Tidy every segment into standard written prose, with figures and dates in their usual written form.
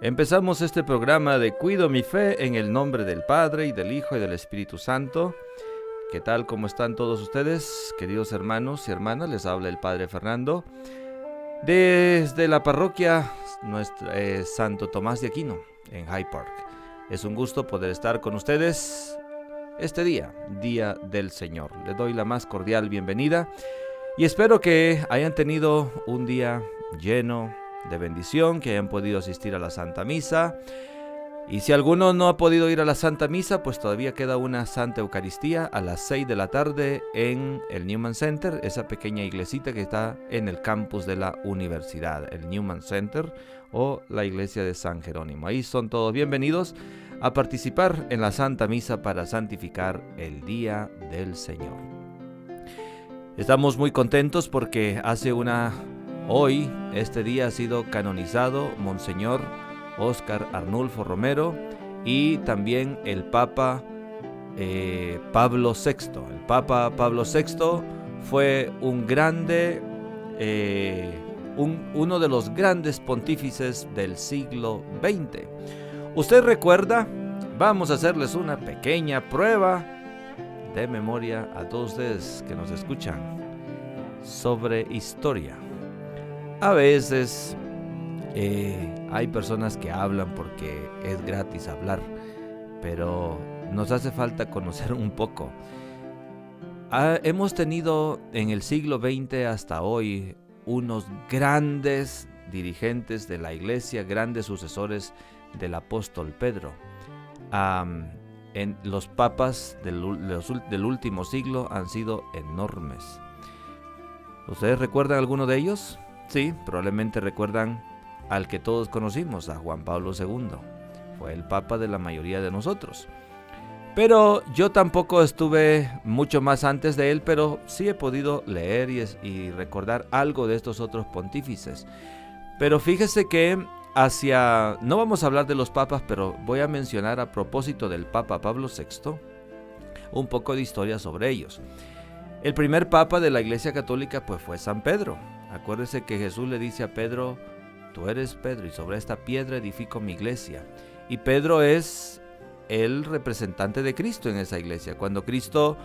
Empezamos este programa de Cuido mi Fe en el nombre del Padre, y del Hijo, y del Espíritu Santo. ¿Qué tal? ¿Cómo están todos ustedes, queridos hermanos y hermanas? Les habla el Padre Fernando desde la parroquia Santo Tomás de Aquino, en Hyde Park. Es un gusto poder estar con ustedes este día, Día del Señor. Les doy la más cordial bienvenida y espero que hayan tenido un día lleno de bendición, que hayan podido asistir a la Santa Misa. Y si alguno no ha podido ir a la Santa Misa, pues todavía queda una Santa Eucaristía a las 6 de la tarde en el Newman Center, esa pequeña iglesita que está en el campus de la universidad, el Newman Center o la iglesia de San Jerónimo. Ahí son todos bienvenidos a participar en la Santa Misa para santificar el Día del Señor. Estamos muy contentos porque hoy, este día ha sido canonizado Monseñor Óscar Arnulfo Romero y también el Papa Pablo VI. El Papa Pablo VI fue uno de los grandes pontífices del siglo XX. ¿Usted recuerda? Vamos a hacerles una pequeña prueba de memoria a todos ustedes que nos escuchan sobre historia. A veces hay personas que hablan porque es gratis hablar, pero nos hace falta conocer un poco. Hemos tenido en el siglo XX hasta hoy unos grandes dirigentes de la iglesia, grandes sucesores del apóstol Pedro. Los papas del último siglo han sido enormes. ¿Ustedes recuerdan alguno de ellos? Sí, probablemente recuerdan al que todos conocimos, a Juan Pablo II. Fue el papa de la mayoría de nosotros. Pero yo tampoco estuve mucho más antes de él, pero sí he podido leer y recordar algo de estos otros pontífices. Pero fíjese que no vamos a hablar de los papas, pero voy a mencionar a propósito del Papa Pablo VI un poco de historia sobre ellos. El primer papa de la Iglesia Católica pues fue San Pedro. Acuérdese que Jesús le dice a Pedro: tú eres Pedro y sobre esta piedra edifico mi iglesia. Y Pedro es el representante de Cristo en esa iglesia. Cuando Cristo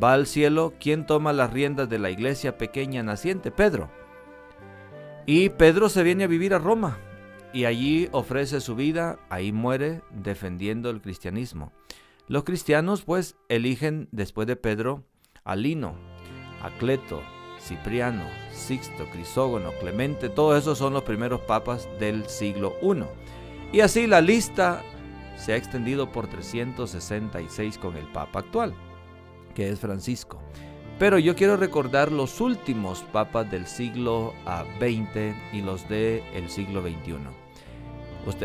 va al cielo, ¿quién toma las riendas de la iglesia pequeña naciente? Pedro. Y Pedro se viene a vivir a Roma y allí ofrece su vida, ahí muere defendiendo el cristianismo. Los cristianos pues eligen después de Pedro a Lino, a Cleto, Cipriano, Sixto, Crisógono, Clemente. Todos esos son los primeros papas del siglo I. Y así la lista se ha extendido por 366 con el papa actual, que es Francisco. Pero yo quiero recordar los últimos papas del siglo XX y los del siglo XXI.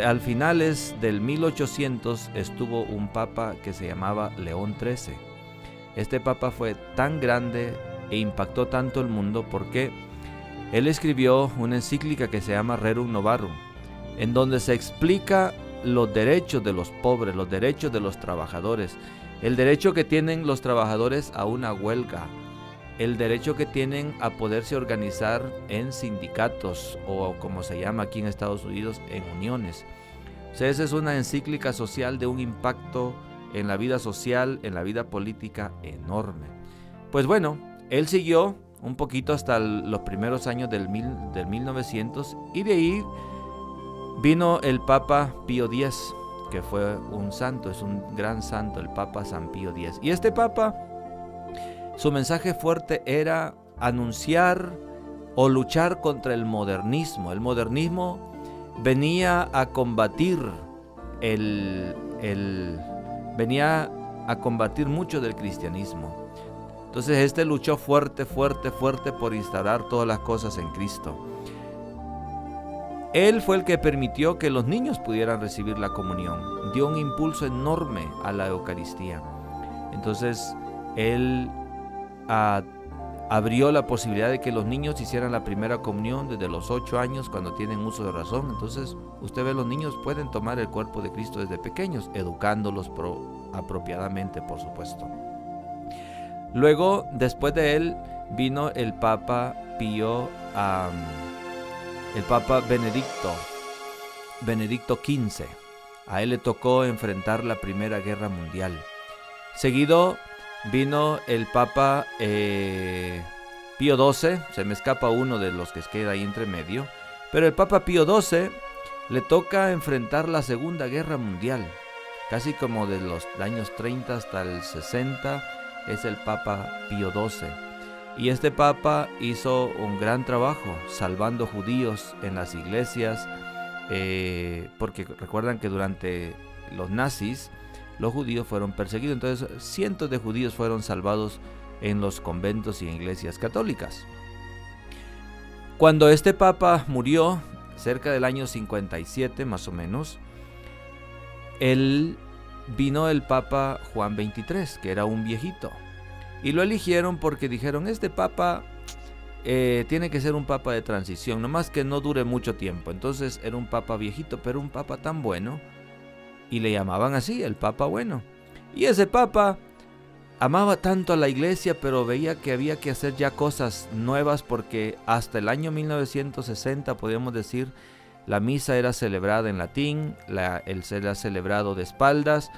Al finales del 1800 estuvo un papa que se llamaba León XIII. Este papa fue tan grande e impactó tanto el mundo porque él escribió una encíclica que se llama Rerum Novarum, en donde se explica los derechos de los pobres, los derechos de los trabajadores, el derecho que tienen los trabajadores a una huelga, el derecho que tienen a poderse organizar en sindicatos o, como se llama aquí en Estados Unidos, en uniones. O sea, esa es una encíclica social de un impacto en la vida social, en la vida política enorme. Pues bueno, él siguió un poquito hasta los primeros años del 1900 y de ahí vino el Papa Pío X, que fue un santo, es un gran santo, el Papa San Pío X. Y este Papa, su mensaje fuerte era anunciar o luchar contra el modernismo. El modernismo venía a combatir venía a combatir mucho del cristianismo. Entonces este luchó fuerte por instaurar todas las cosas en Cristo. Él fue el que permitió que los niños pudieran recibir la comunión. Dio un impulso enorme a la Eucaristía. Entonces él abrió la posibilidad de que los niños hicieran la primera comunión desde los 8 años cuando tienen uso de razón. Entonces usted ve, los niños pueden tomar el cuerpo de Cristo desde pequeños, educándolos apropiadamente, por supuesto. Luego, después de él, vino el Papa Benedicto Benedicto XV. A él le tocó enfrentar la Primera Guerra Mundial. Seguido vino el Papa Pío XII, se me escapa uno de los que queda ahí entre medio, pero el Papa Pío XII le toca enfrentar la Segunda Guerra Mundial, casi como de los años 30 hasta el 60 es el Papa Pío XII. Y este Papa hizo un gran trabajo salvando judíos en las iglesias, porque recuerdan que durante los nazis los judíos fueron perseguidos, entonces cientos de judíos fueron salvados en los conventos y en iglesias católicas. Cuando este Papa murió, cerca del año 57 más o menos, vino el Papa Juan XXIII, que era un viejito, y lo eligieron porque dijeron, este Papa tiene que ser un Papa de transición, nomás que no dure mucho tiempo. Entonces era un Papa viejito, pero un Papa tan bueno, y le llamaban así, el Papa bueno. Y ese Papa amaba tanto a la iglesia, pero veía que había que hacer ya cosas nuevas, porque hasta el año 1960, podríamos decir, la misa era celebrada en latín, era celebrado de espaldas,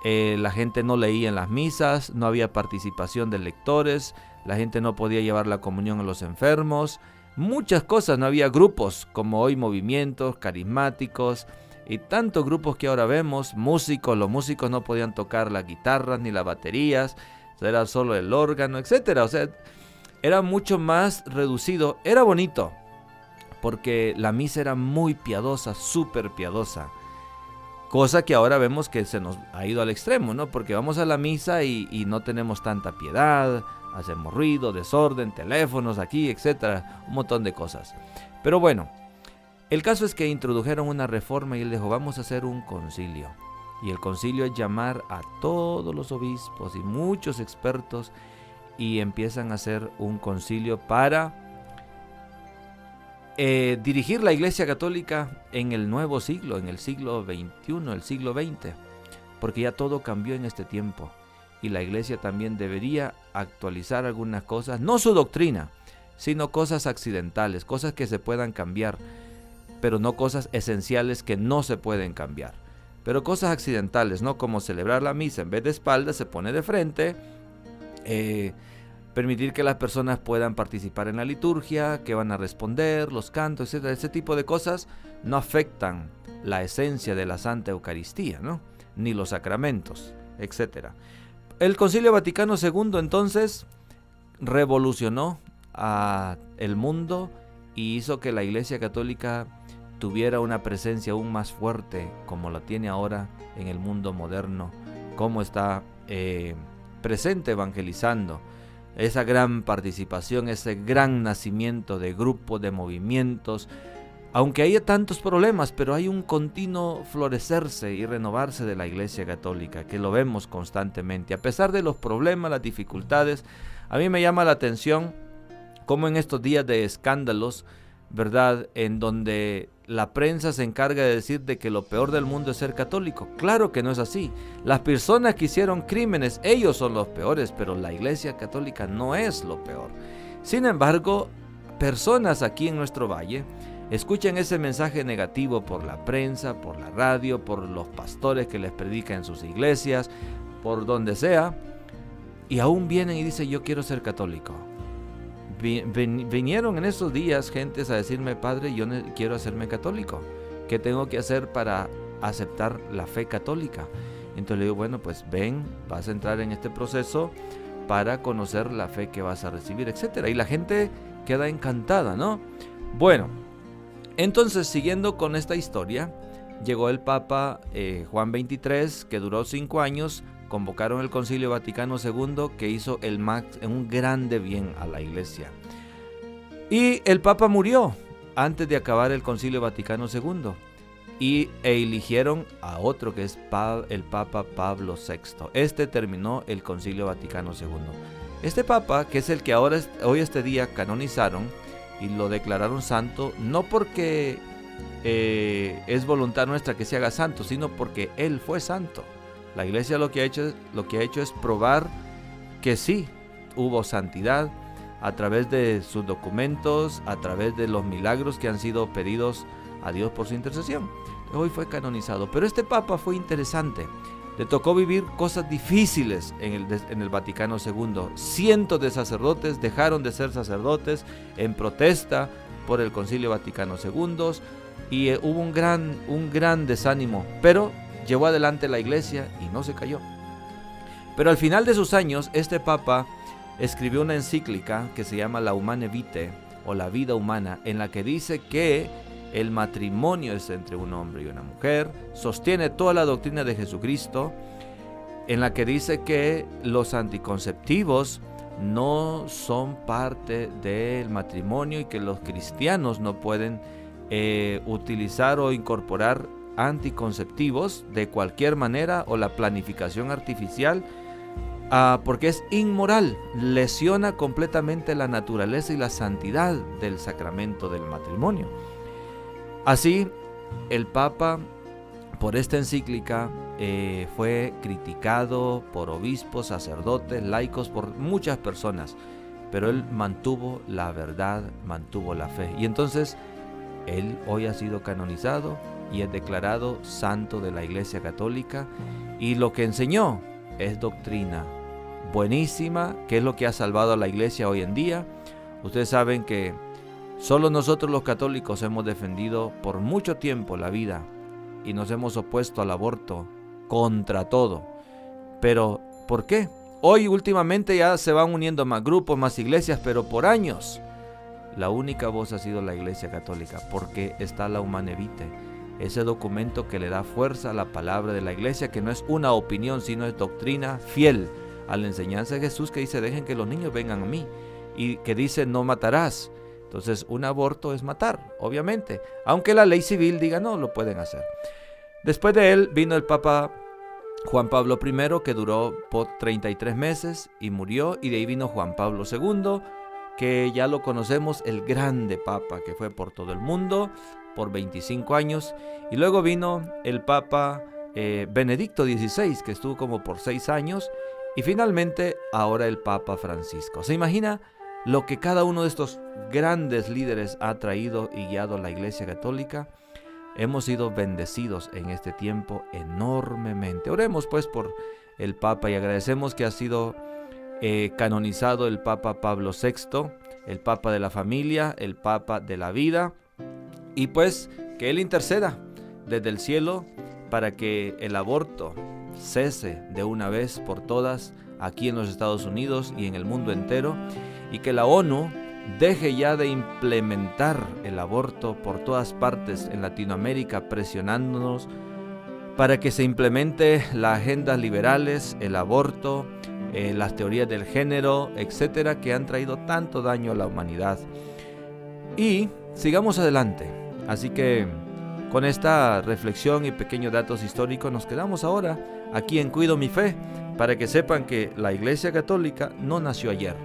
la gente no leía en las misas, no había participación de lectores, la gente no podía llevar la comunión a los enfermos, muchas cosas, no había grupos como hoy, movimientos carismáticos y tantos grupos que ahora vemos, músicos, los músicos no podían tocar las guitarras ni las baterías, era solo el órgano, etcétera. O sea, era mucho más reducido, era bonito, porque la misa era muy piadosa, súper piadosa. Cosa que ahora vemos que se nos ha ido al extremo, ¿no? Porque vamos a la misa y no tenemos tanta piedad, hacemos ruido, desorden, teléfonos aquí, etcétera, un montón de cosas. Pero bueno, el caso es que introdujeron una reforma y él dijo, vamos a hacer un concilio. Y el concilio es llamar a todos los obispos y muchos expertos y empiezan a hacer un concilio para dirigir la Iglesia Católica en el nuevo siglo, en el siglo XXI, el siglo XX, porque ya todo cambió en este tiempo y la Iglesia también debería actualizar algunas cosas, no su doctrina, sino cosas accidentales, cosas que se puedan cambiar, pero no cosas esenciales que no se pueden cambiar, pero cosas accidentales, ¿no? Como celebrar la misa en vez de espaldas, se pone de frente, permitir que las personas puedan participar en la liturgia, que van a responder, los cantos, etc. Ese tipo de cosas no afectan la esencia de la Santa Eucaristía, ¿no? Ni los sacramentos, etc. El Concilio Vaticano II entonces revolucionó a el mundo y hizo que la Iglesia Católica tuviera una presencia aún más fuerte como la tiene ahora en el mundo moderno, como está presente evangelizando. Esa gran participación, ese gran nacimiento de grupos, de movimientos, aunque haya tantos problemas, pero hay un continuo florecerse y renovarse de la Iglesia Católica, que lo vemos constantemente. A pesar de los problemas, las dificultades, a mí me llama la atención cómo en estos días de escándalos, ¿verdad?, en donde la prensa se encarga de decir de que lo peor del mundo es ser católico. Claro que no es así. Las personas que hicieron crímenes, ellos son los peores, pero la Iglesia Católica no es lo peor. Sin embargo, personas aquí en nuestro valle escuchan ese mensaje negativo por la prensa, por la radio, por los pastores que les predican en sus iglesias, por donde sea, y aún vienen y dicen, yo quiero ser católico. Vinieron en esos días gentes a decirme, padre, yo quiero hacerme católico. ¿Qué tengo que hacer para aceptar la fe católica? Entonces le digo, bueno, pues ven, vas a entrar en este proceso para conocer la fe que vas a recibir, etcétera. Y la gente queda encantada, ¿no? Bueno, entonces siguiendo con esta historia, llegó el Papa Juan XXIII, que duró 5 años. Convocaron el Concilio Vaticano II, que hizo un grande bien a la Iglesia. Y el Papa murió antes de acabar el Concilio Vaticano II. E eligieron a otro que es el Papa Pablo VI. Este terminó el Concilio Vaticano II. Este Papa, que es el que hoy este día canonizaron y lo declararon santo, no porque es voluntad nuestra que se haga santo, sino porque él fue santo. La Iglesia lo que ha hecho es probar que sí hubo santidad a través de sus documentos, a través de los milagros que han sido pedidos a Dios por su intercesión. Hoy fue canonizado. Pero este Papa fue interesante. Le tocó vivir cosas difíciles en el Vaticano II. Cientos de sacerdotes dejaron de ser sacerdotes en protesta por el Concilio Vaticano II y hubo un gran desánimo, pero llevó adelante la Iglesia y no se cayó. Pero al final de sus años, este Papa escribió una encíclica que se llama La Humane Vitae, o la vida humana, en la que dice que el matrimonio es entre un hombre y una mujer, sostiene toda la doctrina de Jesucristo, en la que dice que los anticonceptivos no son parte del matrimonio y que los cristianos no pueden utilizar o incorporar anticonceptivos de cualquier manera o la planificación artificial, porque es inmoral, lesiona completamente la naturaleza y la santidad del sacramento del matrimonio. Así, el Papa, por esta encíclica, fue criticado por obispos, sacerdotes, laicos, por muchas personas, pero él mantuvo la verdad, mantuvo la fe. Y entonces, él hoy ha sido canonizado y es declarado santo de la Iglesia Católica, y lo que enseñó es doctrina buenísima, que es lo que ha salvado a la Iglesia hoy en día. Ustedes saben que solo nosotros los católicos hemos defendido por mucho tiempo la vida y nos hemos opuesto al aborto contra todo. Pero, ¿por qué? Hoy últimamente ya se van uniendo más grupos, más iglesias, pero por años la única voz ha sido la Iglesia Católica, porque está la Humane Vitae, ese documento que le da fuerza a la palabra de la Iglesia, que no es una opinión, sino es doctrina fiel a la enseñanza de Jesús, que dice: dejen que los niños vengan a mí, y que dice: no matarás. Entonces, un aborto es matar, obviamente, aunque la ley civil diga no, lo pueden hacer. Después de él vino el Papa Juan Pablo I, que duró por 33 meses y murió, y de ahí vino Juan Pablo II, que ya lo conocemos, el grande Papa que fue por todo el mundo por 25 años, y luego vino el Papa Benedicto XVI, que estuvo como por 6 años, y finalmente ahora el Papa Francisco. ¿Se imagina lo que cada uno de estos grandes líderes ha traído y guiado a la Iglesia Católica? Hemos sido bendecidos en este tiempo enormemente. Oremos pues por el Papa y agradecemos que ha sido canonizado el Papa Pablo VI, el Papa de la familia, el Papa de la vida, y pues que Él interceda desde el cielo para que el aborto cese de una vez por todas aquí en los Estados Unidos y en el mundo entero, y que la ONU deje ya de implementar el aborto por todas partes en Latinoamérica, presionándonos para que se implemente las agendas liberales, el aborto, las teorías del género, etcétera, que han traído tanto daño a la humanidad. Y sigamos adelante. Así que con esta reflexión y pequeños datos históricos nos quedamos ahora aquí en Cuido mi Fe, para que sepan que la Iglesia Católica no nació ayer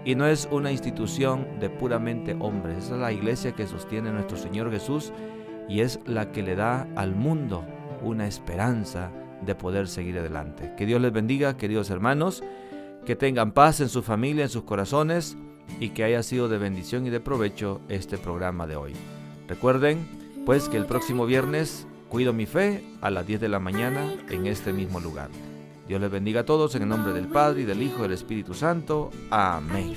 y no es una institución de puramente hombres. Esa es la Iglesia que sostiene nuestro Señor Jesús y es la que le da al mundo una esperanza de poder seguir adelante. Que Dios les bendiga, queridos hermanos, que tengan paz en su familia, en sus corazones, y que haya sido de bendición y de provecho este programa de hoy. Recuerden pues que el próximo viernes Cuido mi Fe a las 10 de la mañana en este mismo lugar. Dios les bendiga a todos en el nombre del Padre, y del Hijo y del Espíritu Santo. Amén.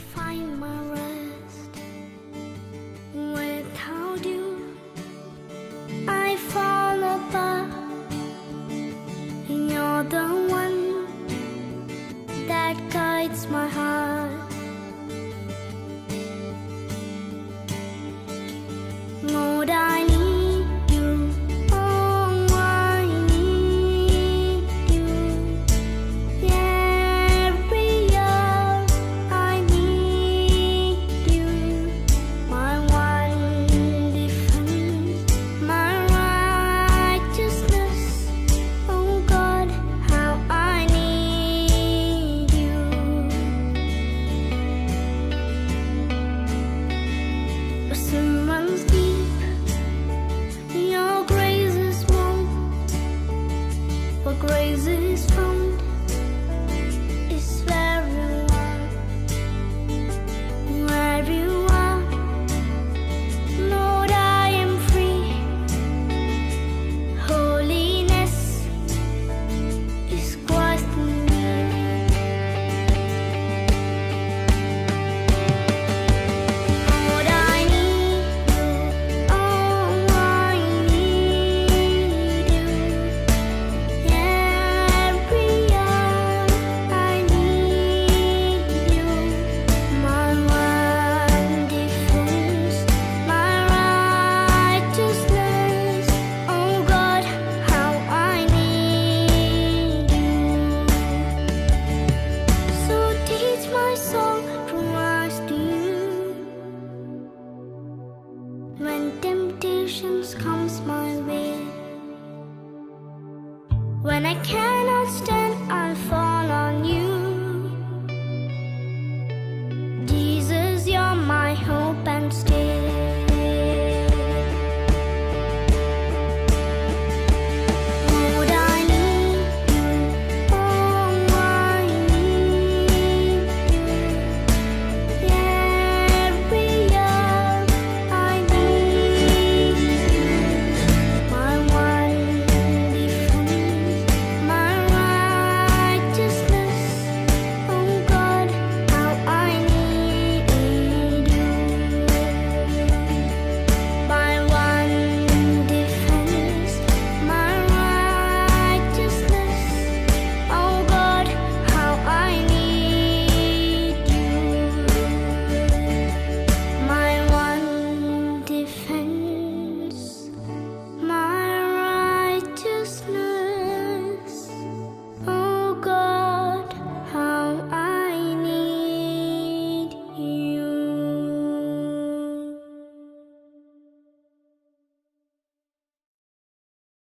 when I cannot stand